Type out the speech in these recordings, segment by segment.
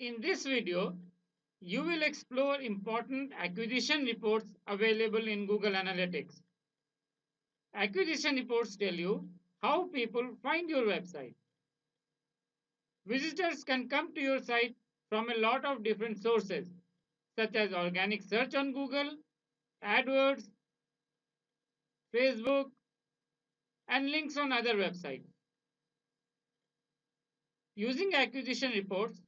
In this video, you will explore important acquisition reports available in Google Analytics. Acquisition reports tell you how people find your website. Visitors can come to your site from a lot of different sources, such as organic search on Google, AdWords, Facebook, and links on other websites. Using acquisition reports,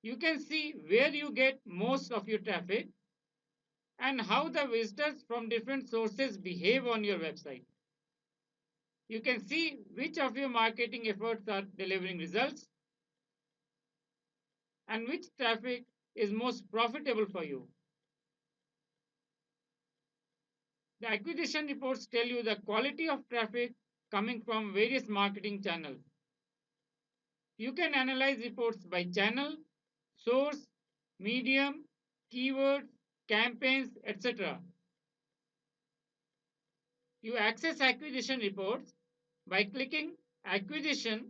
you can see where you get most of your traffic and how the visitors from different sources behave on your website. You can see which of your marketing efforts are delivering results and which traffic is most profitable for you. The acquisition reports tell you the quality of traffic coming from various marketing channels. You can analyze reports by channel, source, medium, keywords, campaigns, etc. You access acquisition reports by clicking Acquisition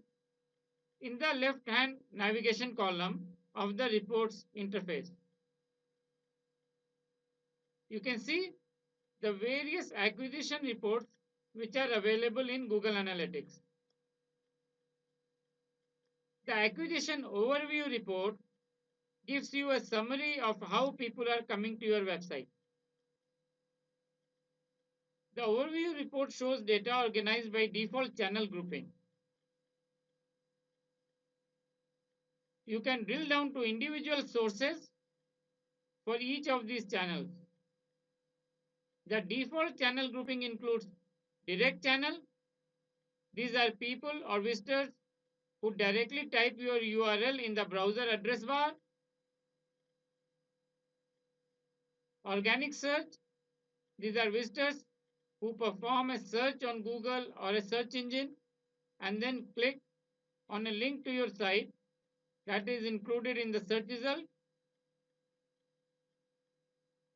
in the left-hand navigation column of the reports interface. You can see the various acquisition reports which are available in Google Analytics. The acquisition overview report gives you a summary of how people are coming to your website. The overview report shows data organized by default channel grouping. You can drill down to individual sources for each of these channels. The default channel grouping includes direct channel. These are people or visitors who directly type your URL in the browser address bar. Organic search. These are visitors who perform a search on Google or a search engine and then click on a link to your site that is included in the search result.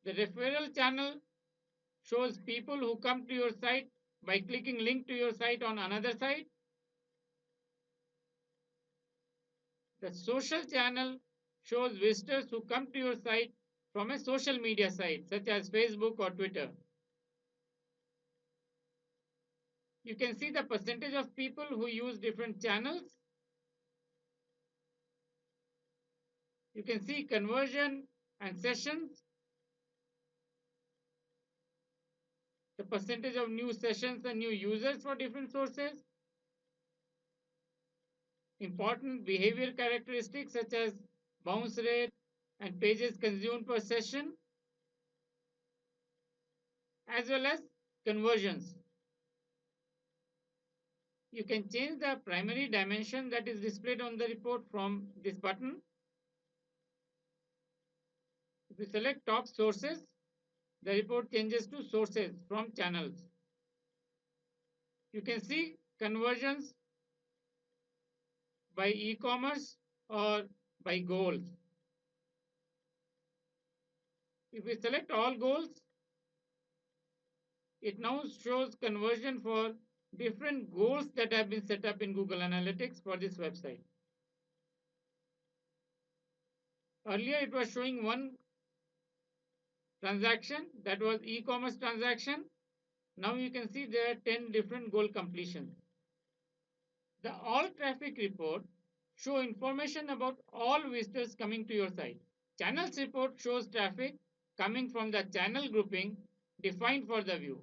The referral channel shows people who come to your site by clicking link to your site on another site. The social channel shows visitors who come to your site from a social media site such as Facebook or Twitter. You can see the percentage of people who use different channels. You can see conversion and sessions, the percentage of new sessions and new users for different sources, important behavior characteristics such as bounce rate and pages consumed per session, as well as conversions. You can change the primary dimension that is displayed on the report from this button. If you select top sources, the report changes to sources from channels. You can see conversions by e-commerce or by goals. If we select all goals, it now shows conversion for different goals that have been set up in Google Analytics for this website. Earlier it was showing one transaction, that was e-commerce transaction. Now you can see there are 10 different goal completions. The all traffic report show information about all visitors coming to your site. Channels report shows traffic coming from the channel grouping defined for the view.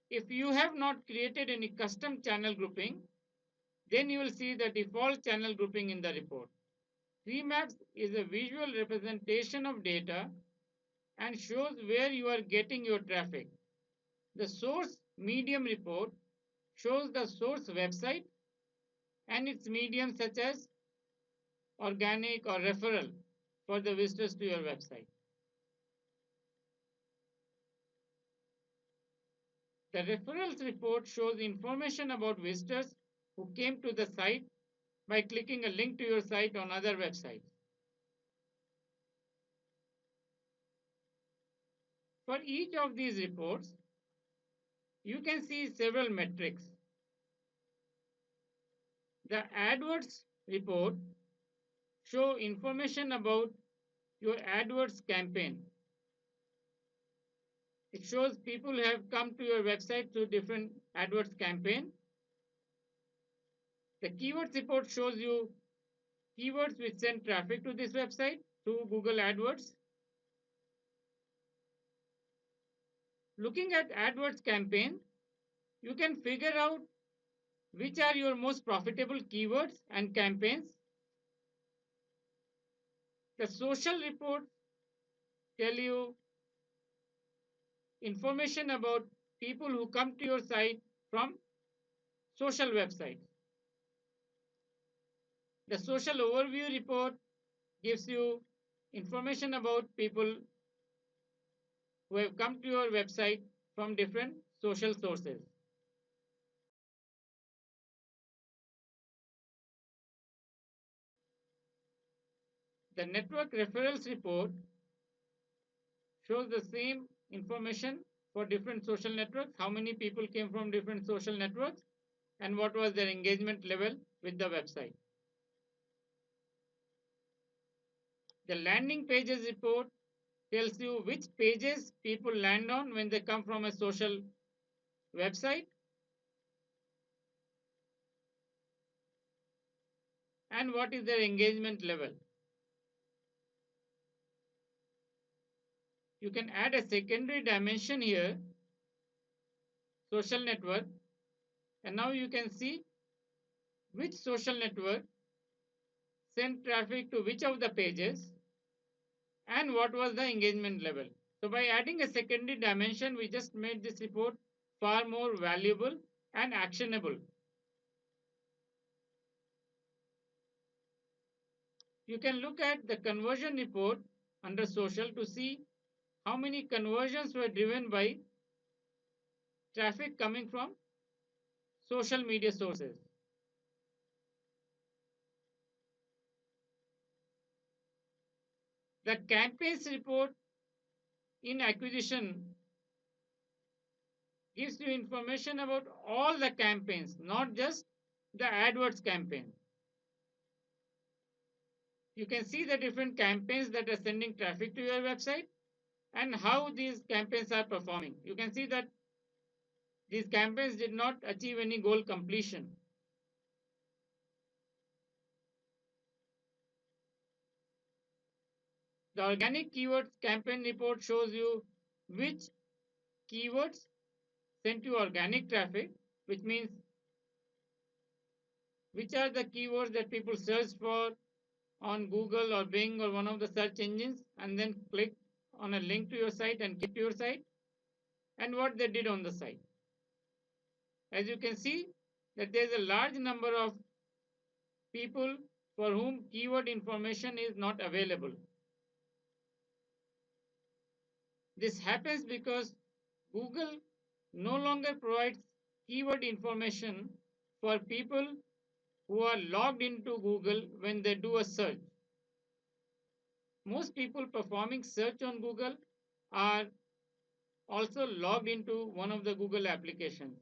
If you have not created any custom channel grouping, then you will see the default channel grouping in the report. Tree maps is a visual representation of data and shows where you are getting your traffic. The source medium report shows the source website and its medium such as organic or referral for the visitors to your website. The referrals report shows information about visitors who came to the site by clicking a link to your site on other websites. For each of these reports, you can see several metrics. The AdWords report show information about your AdWords campaign. It shows people who have come to your website through different AdWords campaign. The keywords report shows you keywords which send traffic to this website through Google AdWords. Looking at AdWords campaign, you can figure out which are your most profitable keywords and campaigns. The social reports tell you information about people who come to your site from social websites. The social overview report gives you information about people who have come to your website from different social sources. The network referrals report shows the same information for different social networks, how many people came from different social networks, and what was their engagement level with the website. The landing pages report tells you which pages people land on when they come from a social website and what is their engagement level. You can add a secondary dimension here, social network, and now you can see which social network sent traffic to which of the pages and what was the engagement level. So by adding a secondary dimension, we just made this report far more valuable and actionable. You can look at the conversion report under social to see how many conversions were driven by traffic coming from social media sources. The campaigns report in acquisition gives you information about all the campaigns, not just the AdWords campaign. You can see the different campaigns that are sending traffic to your website and how these campaigns are performing. You can see that these campaigns did not achieve any goal completion. The organic keywords campaign report shows you which keywords sent you organic traffic, which means which are the keywords that people search for on Google or Bing or one of the search engines and then click on a link to your site and get to your site, and what they did on the site. As you can see that there is a large number of people for whom keyword information is not available. This happens because Google no longer provides keyword information for people who are logged into Google when they do a search. Most people performing search on Google are also logged into one of the Google applications.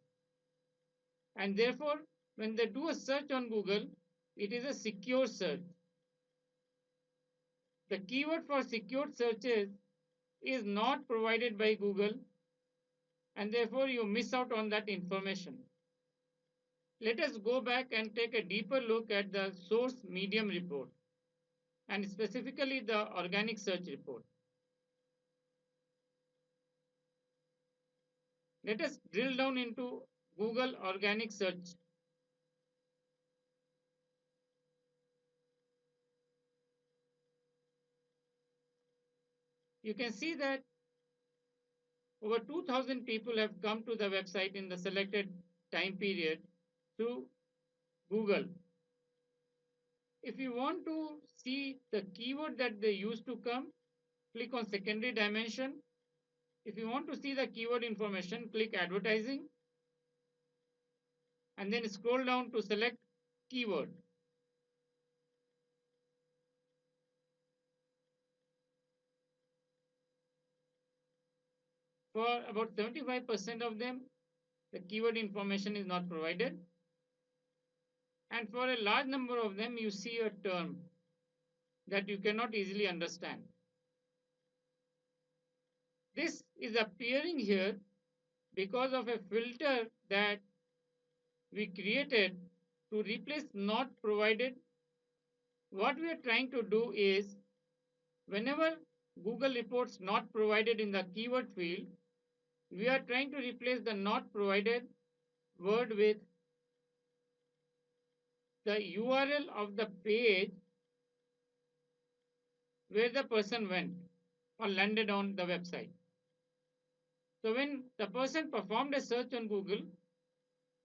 And therefore, when they do a search on Google, it is a secure search. The keyword for secure searches is not provided by Google, and therefore you miss out on that information. Let us go back and take a deeper look at the source medium report and specifically the organic search report. Let us drill down into Google organic search. You can see that over 2,000 people have come to the website in the selected time period through Google. If you want to see the keyword that they used to come, click on secondary dimension. If you want to see the keyword information, click advertising and then scroll down to select keyword. For about 75% of them, the keyword information is not provided. And for a large number of them, you see a term. that you cannot easily understand. This is appearing here because of a filter that we created to replace not provided. What we are trying to do is whenever Google reports not provided in the keyword field, we are trying to replace the not provided word with the URL of the page where the person went or landed on the website. So when the person performed a search on Google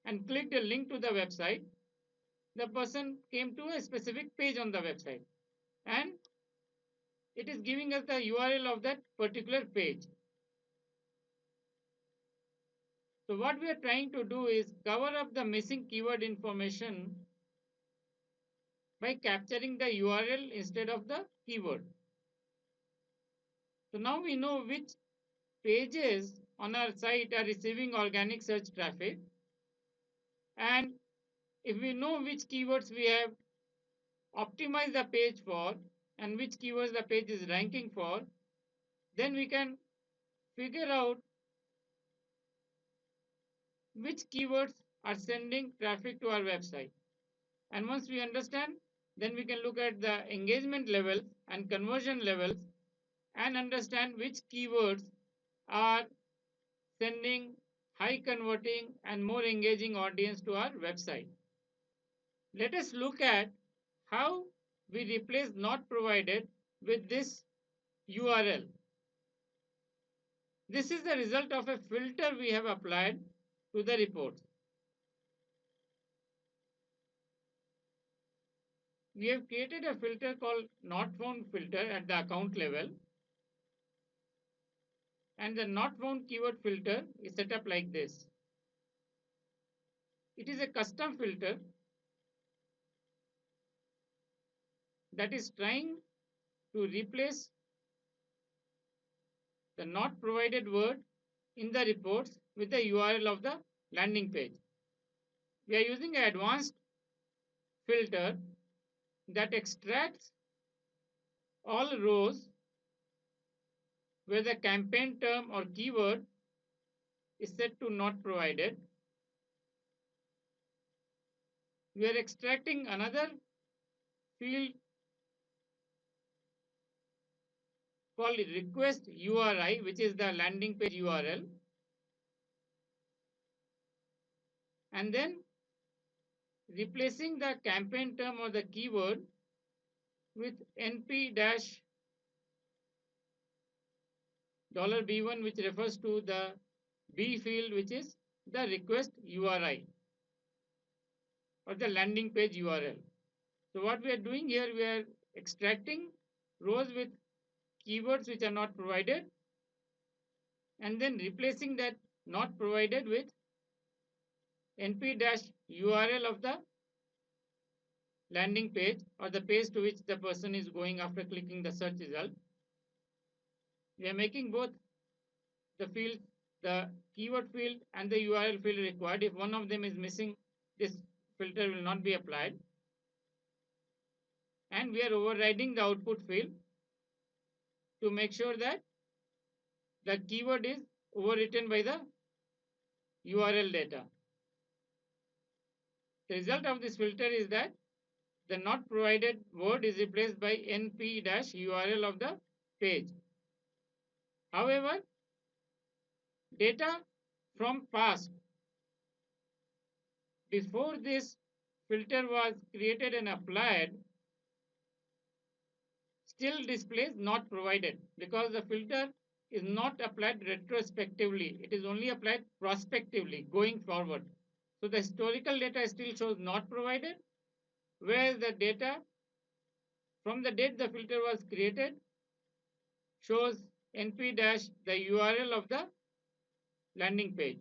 and clicked a link to the website, the person came to a specific page on the website and it is giving us the URL of that particular page. So what we are trying to do is cover up the missing keyword information by capturing the URL instead of the keyword. So now we know which pages on our site are receiving organic search traffic, and if we know which keywords we have optimized the page for and which keywords the page is ranking for, then we can figure out which keywords are sending traffic to our website. And once we understand, then we can look at the engagement levels and conversion levels and understand which keywords are sending high converting and more engaging audience to our website. Let us look at how we replace not provided with this URL. This is the result of a filter we have applied to the reports. We have created a filter called not found filter at the account level, and the not found keyword filter is set up like this. It is a custom filter that is trying to replace the not provided word in the reports with the URL of the landing page. We are using an advanced filter that extracts all rows where the campaign term or keyword is set to not provided. We are extracting another field called request URI, which is the landing page URL, and then replacing the campaign term or the keyword with $B1, which refers to the B field, which is the request URI or the landing page URL. So what we are doing here, we are extracting rows with keywords which are not provided and then replacing that not provided with np-URL of the landing page or the page to which the person is going after clicking the search result. We are making both the field, the keyword field and the URL field required. If one of them is missing, this filter will not be applied. And we are overriding the output field to make sure that the keyword is overwritten by the URL data. The result of this filter is that the not provided word is replaced by np-URL of the page. However, data from past before this filter was created and applied still displays not provided because the filter is not applied retrospectively. It is only applied prospectively going forward. So the historical data still shows not provided, whereas the data from the date the filter was created shows np- the URL of the landing page.